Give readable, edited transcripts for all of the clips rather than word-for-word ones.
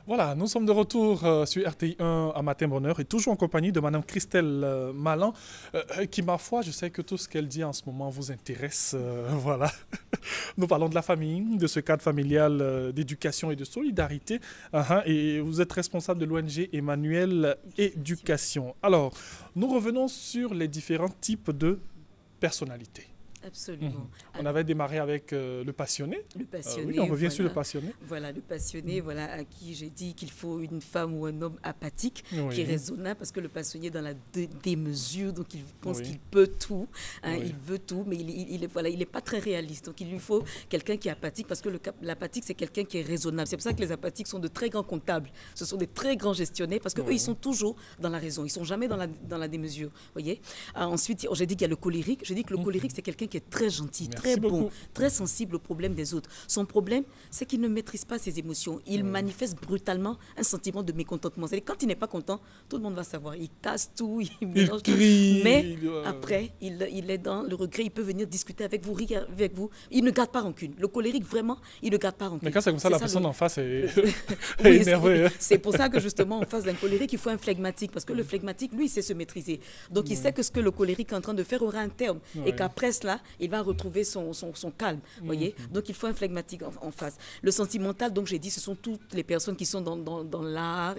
Voilà, nous sommes de retour sur RTI 1 à Matin Bonheur et toujours en compagnie de Madame Christelle Malan, qui, ma foi, je sais que tout ce qu'elle dit en ce moment vous intéresse. Voilà. Nous parlons de la famille, de ce cadre familial d'éducation et de solidarité. Et vous êtes responsable de l'ONG Emmanuel Éducation. Alors, nous revenons sur les différents types de personnalités. Absolument. On avait démarré avec le passionné. Le passionné. Oui, on revient voilà. sur le passionné. Voilà, le passionné, voilà, à qui j'ai dit qu'il faut une femme ou un homme apathique, Oui. qui est raisonnable, parce que le passionné est dans la démesure, donc il pense Oui. qu'il peut tout, Oui. il veut tout, mais il est pas très réaliste. Donc il lui faut quelqu'un qui est apathique, parce que l'apathique, c'est quelqu'un qui est raisonnable. C'est pour ça que les apathiques sont de très grands comptables. Ce sont des très grands gestionnaires, parce qu'eux, Oui. ils sont toujours dans la raison. Ils sont jamais dans la démesure. Voyez. Ensuite, j'ai dit qu'il y a le colérique. J'ai dit que le colérique, c'est quelqu'un qui est très gentil, Merci très bon, beaucoup. très sensible aux problèmes des autres. Son problème, c'est qu'il ne maîtrise pas ses émotions. Il manifeste brutalement un sentiment de mécontentement. C'est-à-dire, quand il n'est pas content, tout le monde va savoir. Il casse tout, il mélange tout. crie, Mais il- après, il est dans le regret. Il peut venir discuter avec vous, rire avec vous. Il ne garde pas rancune. Le colérique, vraiment, il ne garde pas rancune. Mais quand c'est comme ça, la personne le- en face est, Oui, est énervée. c'est pour ça que justement, en face d'un colérique, il faut un flegmatique. Parce que le flegmatique, lui, il sait se maîtriser. Donc, il sait que ce que le colérique est en train de faire aura un terme. Oui. Et qu'après cela, il va retrouver son calme. Voyez. Donc, il faut un flegmatique en face. Le sentimental, donc, j'ai dit, ce sont toutes les personnes qui sont dans l'art.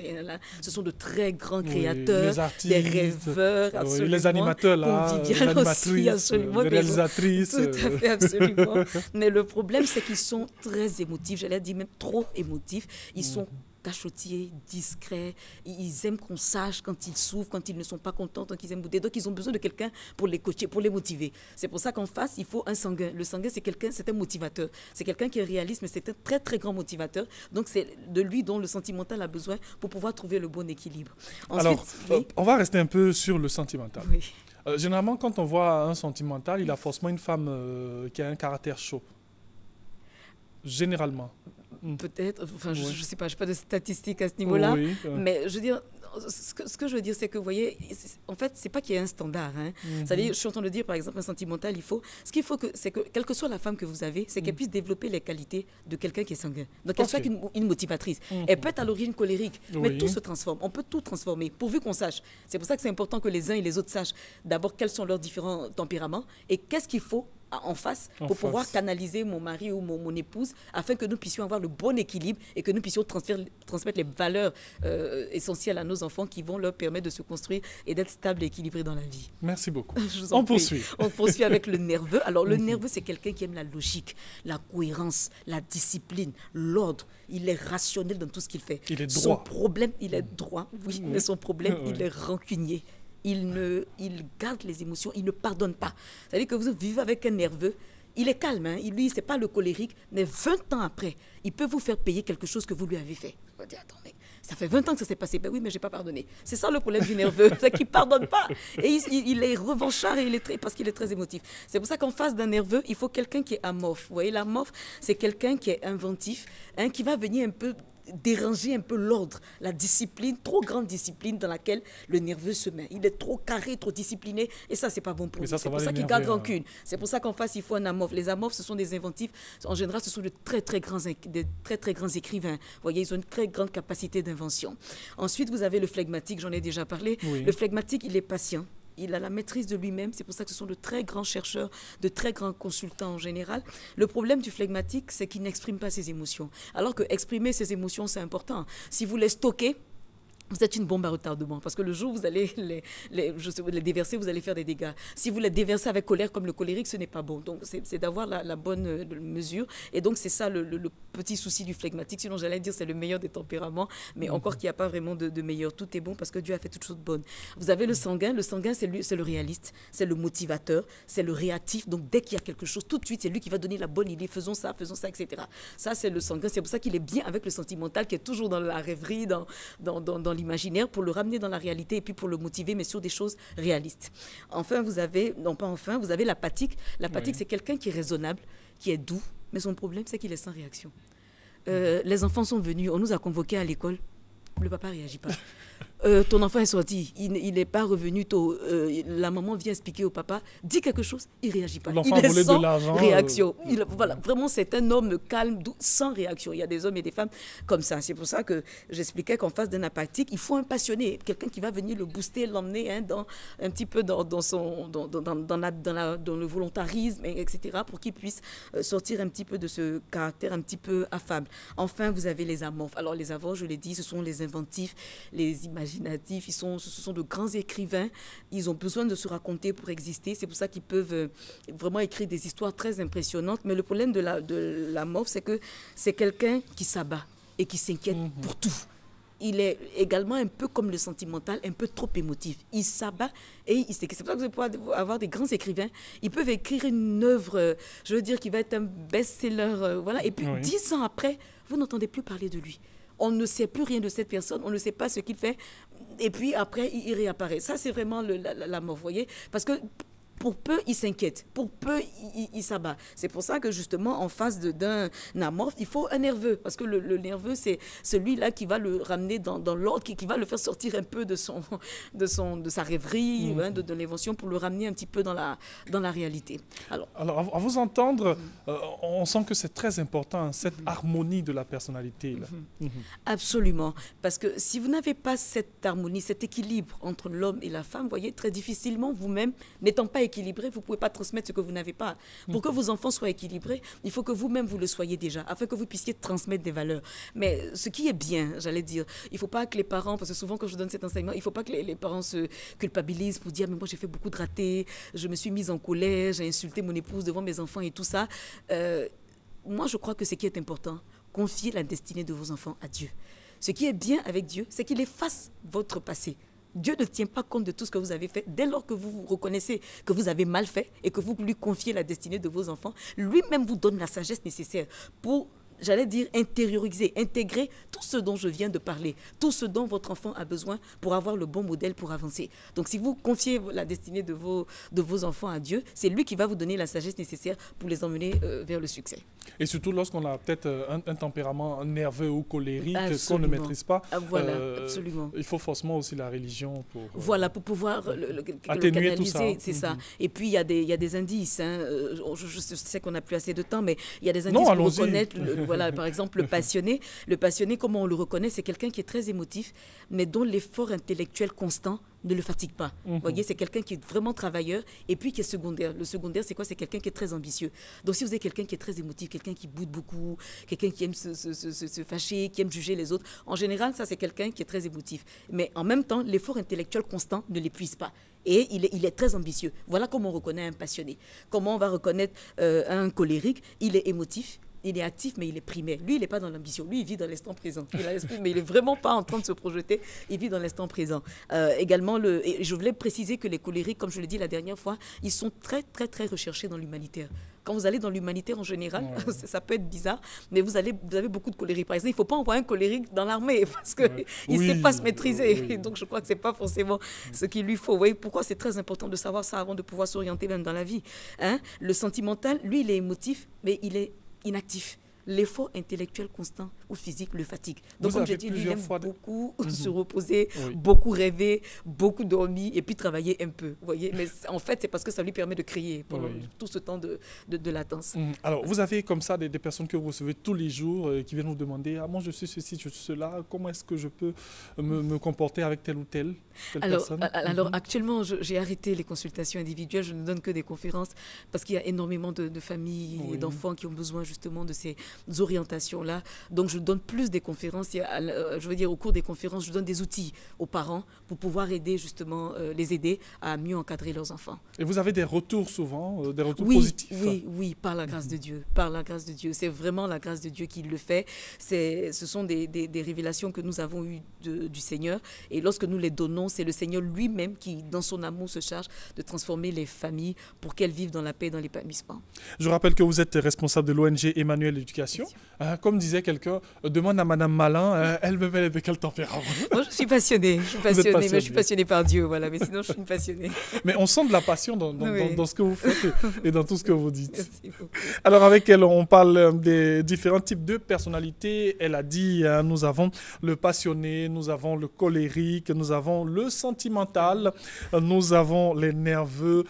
Ce sont de très grands Oui, créateurs, les artistes, des rêveurs, oui, absolument. les animateurs, là, conviviales aussi, l'animatrice, absolument. les réalisatrices. Tout à fait, absolument. Mais le problème, c'est qu'ils sont très émotifs. J'allais dire même trop émotifs. Ils sont cachotiers, discrets. Ils aiment qu'on sache quand ils souffrent, quand ils ne sont pas contents, quand ils aiment bouder. Donc, ils ont besoin de quelqu'un pour les coacher, pour les motiver. C'est pour ça qu'en face, il faut un sanguin. Le sanguin, c'est un motivateur. C'est quelqu'un qui est réaliste, mais c'est un très, très grand motivateur. Donc, c'est de lui dont le sentimental a besoin pour pouvoir trouver le bon équilibre. Ensuite, Alors, oui. on va rester un peu sur le sentimental. Oui. Généralement, quand on voit un sentimental, il a forcément une femme qui a un caractère chaud. Généralement. Peut-être, enfin, je Oui. ne sais pas, je n'ai pas de statistiques à ce niveau-là, Oui, mais je veux dire, ce que je veux dire, c'est que, vous voyez, en fait, c'est pas qu'il y ait un standard. Hein. C'est-à-dire, je suis en train de dire, par exemple, un sentimental, ce qu'il faut, c'est que, quelle que soit la femme que vous avez, c'est qu'elle puisse développer les qualités de quelqu'un qui est sanguin. Donc, qu'elle Ok. soit une motivatrice. Elle peut être à l'origine colérique, mais Oui. tout se transforme. On peut tout transformer, pourvu qu'on sache. C'est pour ça que c'est important que les uns et les autres sachent d'abord quels sont leurs différents tempéraments et qu'est-ce qu'il faut en face En pour pouvoir face. canaliser mon mari ou mon épouse afin que nous puissions avoir le bon équilibre et que nous puissions transmettre les valeurs essentielles à nos enfants qui vont leur permettre de se construire et d'être stables et équilibrés dans la vie. Merci beaucoup. Je vous en On prie. poursuit. On poursuit avec le nerveux. Alors, le nerveux, c'est quelqu'un qui aime la logique, la cohérence, la discipline, l'ordre. Il est rationnel dans tout ce qu'il fait. Il est Son droit. problème, il est droit, oui, mais son problème, Oui. il est rancunier. Il garde les émotions, il ne pardonne pas. C'est-à-dire que vous vivez avec un nerveux, il est calme, hein. Lui, c'est pas le colérique, mais 20 ans après, il peut vous faire payer quelque chose que vous lui avez fait. Vous dites, attends, mec, ça fait 20 ans que ça s'est passé. Ben oui, mais j'ai pas pardonné. C'est ça le problème du nerveux, c'est qu'il pardonne pas. Et il est revanchard et parce qu'il est très émotif. C'est pour ça qu'en face d'un nerveux, il faut quelqu'un qui est amorphe. Vous voyez, l'amorphe, c'est quelqu'un qui est inventif, hein, qui va venir un peu déranger un peu l'ordre, la discipline, trop grande discipline dans laquelle le nerveux se met. Il est trop carré, trop discipliné, et ça, c'est pas bon pour Mais lui. ça C'est va pour ça qu'il l'énerver, garde rancune. C'est pour ça qu'en face, il faut un amorphe. Les amorphes, ce sont des inventifs. En général, ce sont des très, très grands écrivains. Vous voyez, ils ont une très grande capacité d'invention. Ensuite, vous avez le flegmatique, j'en ai déjà parlé. Oui. Le flegmatique, il est patient. Il a la maîtrise de lui-même. C'est pour ça que ce sont de très grands chercheurs, de très grands consultants en général. Le problème du flegmatique, c'est qu'il n'exprime pas ses émotions. Alors que exprimer ses émotions, c'est important. Si vous les stockez, vous êtes une bombe à retardement parce que le jour où vous allez les déverser, vous allez faire des dégâts. Si vous les déversez avec colère comme le colérique, ce n'est pas bon. Donc, c'est d'avoir la bonne mesure. Et donc, c'est ça le petit souci du flegmatique. Sinon, j'allais dire c'est le meilleur des tempéraments, mais encore qu'il n'y a pas vraiment de meilleur. Tout est bon parce que Dieu a fait toutes choses bonnes. Vous avez le sanguin. Le sanguin, c'est le réaliste, c'est le motivateur, c'est le réactif. Donc, dès qu'il y a quelque chose, tout de suite, c'est lui qui va donner la bonne idée. Faisons ça, etc. Ça, c'est le sanguin. C'est pour ça qu'il est bien avec le sentimental, qui est toujours dans la rêverie, dans l'imaginaire, pour le ramener dans la réalité et puis pour le motiver, mais sur des choses réalistes. Enfin, vous avez l'apathique. L'apathique, Oui. c'est quelqu'un qui est raisonnable, qui est doux, mais son problème, c'est qu'il est sans réaction. Les enfants sont venus, on nous a convoqués à l'école, le papa ne réagit pas. ton enfant est sorti, il n'est pas revenu tôt, la maman vient expliquer au papa, dit quelque chose, il ne réagit pas. L'enfant Il est voulait sans de l'argent. réaction. Voilà, vraiment, c'est un homme calme, sans réaction. Il y a des hommes et des femmes comme ça. C'est pour ça que j'expliquais qu'en face d'un apathique, il faut un passionné, quelqu'un qui va venir le booster, l'emmener un petit peu dans le volontarisme, etc., pour qu'il puisse sortir un petit peu de ce caractère un petit peu affable. Enfin, vous avez les amorphes. Alors, les amorphes, je l'ai dit, ce sont les inventifs, les imaginatifs, ce sont de grands écrivains. Ils ont besoin de se raconter pour exister. C'est pour ça qu'ils peuvent vraiment écrire des histoires très impressionnantes. Mais le problème de l'amorphe, c'est que c'est quelqu'un qui s'abat et qui s'inquiète pour tout. Il est également un peu comme le sentimental, un peu trop émotif. Il s'abat et c'est pour ça que vous pouvez avoir des grands écrivains. Ils peuvent écrire une œuvre, je veux dire, qui va être un best-seller, voilà. Et puis, 10 ans après, vous n'entendez plus parler de lui. On ne sait plus rien de cette personne, on ne sait pas ce qu'il fait. Et puis, après, il réapparaît. Ça, c'est vraiment la mort, vous voyez. Parce que pour peu, il s'inquiète. Pour peu, il s'abat. C'est pour ça que, justement, en face d'un amorphe, il faut un nerveux. Parce que le nerveux, c'est celui-là qui va le ramener dans l'ordre, qui va le faire sortir un peu de sa rêverie, de l'émotion, pour le ramener un petit peu dans la réalité. Alors, à vous entendre, on sent que c'est très important, cette harmonie de la personnalité. Là. Absolument. Parce que si vous n'avez pas cette harmonie, cet équilibre entre l'homme et la femme, vous voyez, très difficilement, vous-même, n'étant pas équilibré, vous ne pouvez pas transmettre ce que vous n'avez pas. Pour que vos enfants soient équilibrés, il faut que vous-même vous le soyez déjà, afin que vous puissiez transmettre des valeurs. Mais ce qui est bien, j'allais dire, il ne faut pas que les parents, parce que souvent quand je donne cet enseignement, il ne faut pas que les parents se culpabilisent pour dire, mais moi j'ai fait beaucoup de ratés, je me suis mise en colère, j'ai insulté mon épouse devant mes enfants et tout ça. Moi je crois que ce qui est important, confiez la destinée de vos enfants à Dieu. Ce qui est bien avec Dieu, c'est qu'il efface votre passé. Dieu ne tient pas compte de tout ce que vous avez fait. Dès lors que vous reconnaissez que vous avez mal fait et que vous lui confiez la destinée de vos enfants, lui-même vous donne la sagesse nécessaire pour, j'allais dire, intérioriser, intégrer tout ce dont je viens de parler, tout ce dont votre enfant a besoin pour avoir le bon modèle pour avancer. Donc, si vous confiez la destinée de vos enfants à Dieu, c'est lui qui va vous donner la sagesse nécessaire pour les emmener vers le succès. Et surtout lorsqu'on a peut-être un tempérament nerveux ou colérique qu'on ne maîtrise pas, absolument. Il faut forcément aussi la religion pour... pour pouvoir le atténuer canaliser, tout ça. C'est ça. Et puis, il y a des indices. Je sais qu'on n'a plus assez de temps, mais il y a des indices pour reconnaître... Voilà, par exemple, le passionné. Le passionné, comment on le reconnaît, c'est quelqu'un qui est très émotif, mais dont l'effort intellectuel constant ne le fatigue pas. Vous voyez, c'est quelqu'un qui est vraiment travailleur et puis qui est secondaire. Le secondaire, c'est quoi? C'est quelqu'un qui est très ambitieux. Donc, si vous avez quelqu'un qui est très émotif, quelqu'un qui boude beaucoup, quelqu'un qui aime se fâcher, qui aime juger les autres, en général, ça, c'est quelqu'un qui est très émotif. Mais en même temps, l'effort intellectuel constant ne l'épuise pas. Et il est très ambitieux. Voilà comment on reconnaît un passionné. Comment on va reconnaître un colérique? Il est émotif. Il est actif, mais il est primaire. Lui, il n'est pas dans l'ambition. Lui, il vit dans l'instant présent. Il a l'esprit, mais il n'est vraiment pas en train de se projeter. Il vit dans l'instant présent. Également, et je voulais préciser que les colériques, comme je l'ai dit la dernière fois, ils sont très, très, très recherchés dans l'humanitaire. Quand vous allez dans l'humanitaire en général, ça peut être bizarre, mais vous avez beaucoup de colériques. Par exemple, il ne faut pas envoyer un colérique dans l'armée parce qu'il ne sait pas se maîtriser. Donc, je crois que ce n'est pas forcément ce qu'il lui faut. Vous voyez pourquoi c'est très important de savoir ça avant de pouvoir s'orienter même dans la vie. Le sentimental, lui, il est émotif, mais il est inactif. L'effort intellectuel constant ou physique le fatigue. Donc, comme j'ai dit, lui, il aime beaucoup se reposer, beaucoup rêver, beaucoup dormir et puis travailler un peu. Vous voyez? Mais en fait, c'est parce que ça lui permet de créer pendant tout ce temps de latence. Alors, vous avez comme ça des personnes que vous recevez tous les jours qui viennent vous demander « Ah, moi, je suis ceci, je suis cela. Comment est-ce que je peux me comporter avec telle ou telle personne ?» Alors, actuellement, j'ai arrêté les consultations individuelles. Je ne donne que des conférences parce qu'il y a énormément de familles et d'enfants qui ont besoin justement de ces orientations-là. Donc, je donne plus des conférences. Je veux dire, au cours des conférences, je donne des outils aux parents pour pouvoir aider justement, les aider à mieux encadrer leurs enfants. Et vous avez des retours souvent, des retours positifs? Oui, par la grâce de Dieu. Par la grâce de Dieu. C'est vraiment la grâce de Dieu qui le fait. Ce sont des révélations que nous avons eues du Seigneur. Et lorsque nous les donnons, c'est le Seigneur lui-même qui, dans son amour, se charge de transformer les familles pour qu'elles vivent dans la paix et dans l'épanouissement. Je rappelle que vous êtes responsable de l'ONG Emmanuel Éducation éducation. Comme disait quelqu'un, demande à Madame Malin, elle-même, elle est de quel tempérament? Moi, je suis passionnée. Mais je suis passionnée par Dieu, voilà. Mais sinon, je suis une passionnée. Mais on sent de la passion Oui. dans ce que vous faites et dans tout ce que vous dites. Merci beaucoup. Alors avec elle, on parle des différents types de personnalités. Elle a dit, nous avons le passionné, nous avons le colérique, nous avons le sentimental, nous avons les nerveux,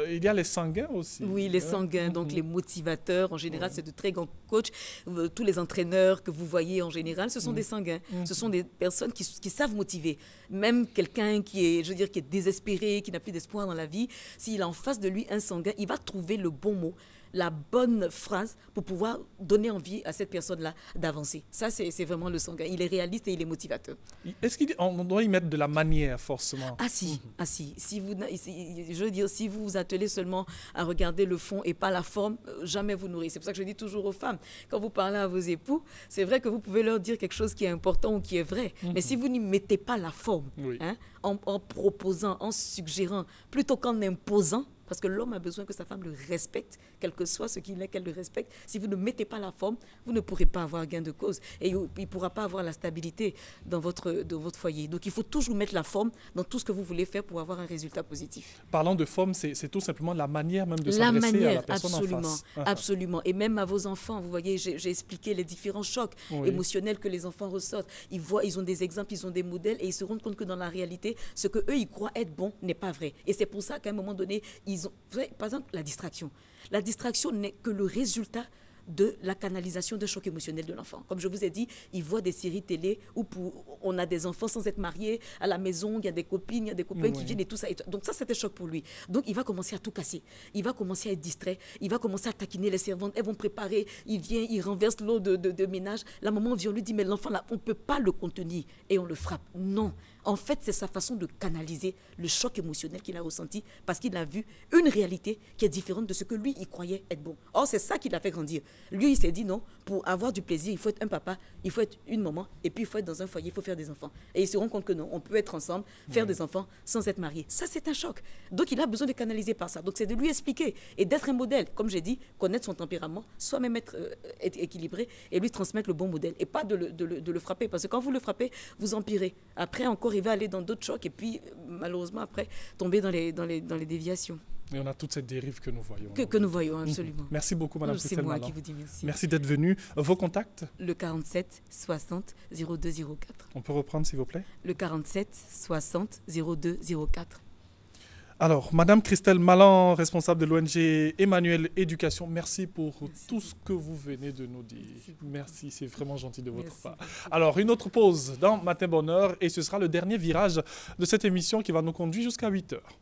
il y a les sanguins aussi. Oui, les sanguins, donc les motivateurs, en général, c'est de très grands coachs. Tous les entraîneurs que vous voyez en général, ce sont des sanguins. Ce sont des personnes qui savent motiver. Même quelqu'un qui est, je veux dire, qui est désespéré, qui n'a plus d'espoir dans la vie, s'il a en face de lui un sanguin, il va trouver le bon mot, la bonne phrase pour pouvoir donner envie à cette personne-là d'avancer. Ça, c'est vraiment le sanguin. Il est réaliste et il est motivateur. Est-ce qu'on doit y mettre de la manière, forcément? Ah si, ah si. Je veux dire, si vous vous attelez seulement à regarder le fond et pas la forme, jamais vous nourrissez. C'est pour ça que je dis toujours aux femmes, quand vous parlez à vos époux, c'est vrai que vous pouvez leur dire quelque chose qui est important ou qui est vrai. Mais si vous n'y mettez pas la forme, Oui. en proposant, en suggérant, plutôt qu'en imposant, parce que l'homme a besoin que sa femme le respecte, quel que soit ce qu'il est, qu'elle le respecte. Si vous ne mettez pas la forme, vous ne pourrez pas avoir gain de cause. Et il ne pourra pas avoir la stabilité dans votre foyer. Donc il faut toujours mettre la forme dans tout ce que vous voulez faire pour avoir un résultat positif. Parlant de forme, c'est tout simplement la manière même de La s'adresser à la manière, personne absolument, en face. absolument. Et même à vos enfants, vous voyez, j'ai expliqué les différents chocs Oui. émotionnels que les enfants ressortent. Ils ont des exemples, ils ont des modèles et ils se rendent compte que dans la réalité, ce que eux ils croient être bon n'est pas vrai. Et c'est pour ça qu'à un moment donné, vous savez, par exemple, la distraction. La distraction n'est que le résultat de la canalisation de choc émotionnel de l'enfant. Comme je vous ai dit, il voit des séries télé où on a des enfants sans être mariés à la maison, il y a des copines, il y a des copains qui viennent et tout ça. Donc ça, c'était choc pour lui. Donc il va commencer à tout casser. Il va commencer à être distrait. Il va commencer à taquiner les servantes. Elles vont préparer. Il vient, il renverse l'eau de ménage. La maman vient, on lui dit, mais l'enfant là, on ne peut pas le contenir. Et on le frappe. Non. En fait, c'est sa façon de canaliser le choc émotionnel qu'il a ressenti parce qu'il a vu une réalité qui est différente de ce que lui, il croyait être bon. Or, c'est ça qui l'a fait grandir. Lui, il s'est dit non, pour avoir du plaisir, il faut être un papa, il faut être une maman, et puis il faut être dans un foyer, il faut faire des enfants. Et il se rend compte que non, on peut être ensemble, faire des enfants sans être marié. Ça, c'est un choc. Donc, il a besoin de canaliser par ça. Donc, c'est de lui expliquer et d'être un modèle. Comme j'ai dit, connaître son tempérament, soi-même être équilibré et lui transmettre le bon modèle. Et pas de le frapper. Parce que quand vous le frappez, vous empirez. Après, encore, il va aller dans d'autres chocs et puis, malheureusement, après, tomber dans les déviations. Et on a toute cette dérive que nous voyons. Que nous voyons, absolument. Merci beaucoup, Madame C'est Christelle moi Malin. qui vous dis merci. Merci d'être venue. Vos contacts? Le 47 60 02 04. On peut reprendre, s'il vous plaît? Le 47 60 02 04. Alors, Madame Christelle Malin, responsable de l'ONG Emmanuel Éducation, merci pour tout ce que vous venez de nous dire. Merci, c'est vraiment gentil de votre part. Alors, une autre pause dans Matin Bonheur et ce sera le dernier virage de cette émission qui va nous conduire jusqu'à 8 heures.